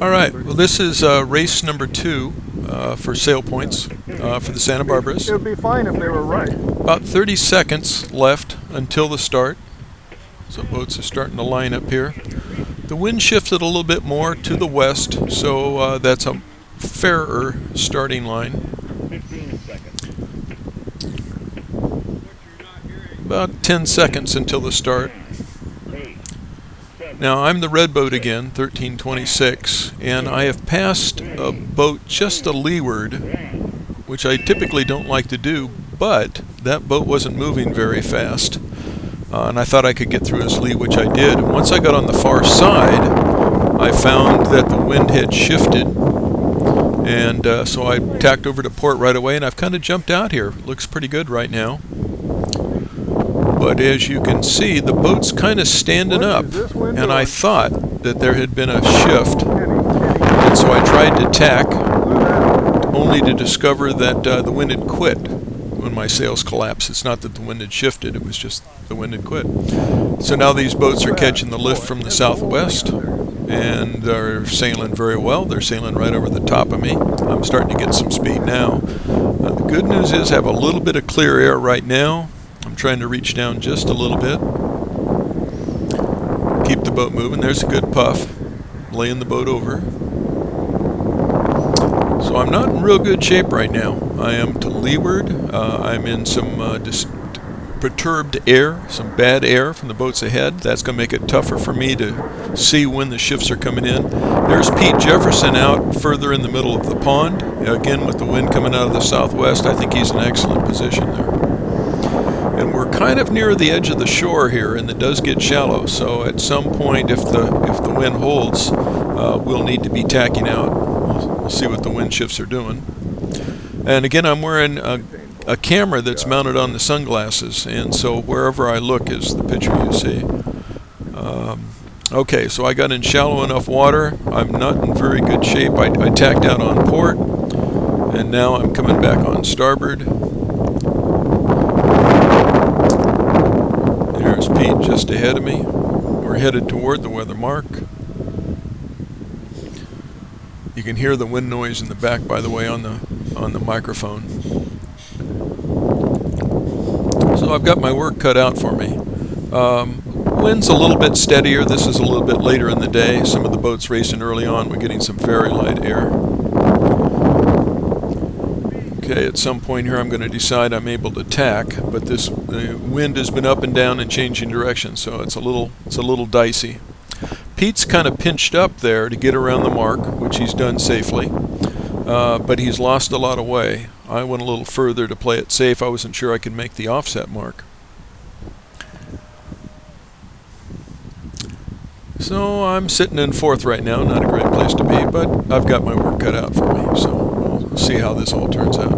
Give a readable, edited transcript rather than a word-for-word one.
All right, well this is race number 2 for sail points for the Santa Barbaras. It would be fine if they were right. About 30 seconds left until the start. So boats are starting to line up here. The wind shifted a little bit more to the west, so that's a fairer starting line. About 10 seconds until the start. Now I'm the red boat again, 1326, and I have passed a boat just to leeward, which I typically don't like to do, but that boat wasn't moving very fast. And I thought I could get through his lee, which I did. And once I got on the far side, I found that the wind had shifted, and so I tacked over to port right away, and I've kind of jumped out here. Looks pretty good right now. But as you can see, the boat's kind of standing up, and I thought that there had been a shift, and so I tried to tack, only to discover that the wind had quit when my sails collapsed. It's not that the wind had shifted, it was just the wind had quit. So now these boats are catching the lift from the southwest, and they're sailing very well. They're sailing right over the top of me. I'm starting to get some speed now. The good news is I have a little bit of clear air right now. I'm trying to reach down just a little bit. Keep the boat moving. There's a good puff. Laying the boat over. So I'm not in real good shape right now. I am to leeward. I'm in some perturbed air, some bad air from the boats ahead. That's going to make it tougher for me to see when the shifts are coming in. There's Pete Jefferson out further in the middle of the pond. Again, with the wind coming out of the southwest, I think he's in excellent position there. And we're kind of near the edge of the shore here, and it does get shallow. So at some point, if the wind holds, we'll need to be tacking out. We'll see what the wind shifts are doing. And again, I'm wearing a camera that's mounted on the sunglasses, and so wherever I look is the picture you see. Okay, so I got in shallow enough water. I'm not in very good shape. I tacked out on port, and now I'm coming back on starboard. There's Pete just ahead of me. We're headed toward the weather mark. You can hear the wind noise in the back, by the way, on the microphone. So I've got my work cut out for me. Wind's a little bit steadier. This is a little bit later in the day. Some of the boats racing early on, we're getting some very light air. Okay, at some point here I'm going to decide I'm able to tack, but the wind has been up and down and changing direction, so it's a little dicey. Pete's kind of pinched up there to get around the mark, which he's done safely, but he's lost a lot of way. I went a little further to play it safe. I wasn't sure I could make the offset mark. So I'm sitting in fourth right now, not a great place to be, but I've got my work cut out for me, so we'll see how this all turns out.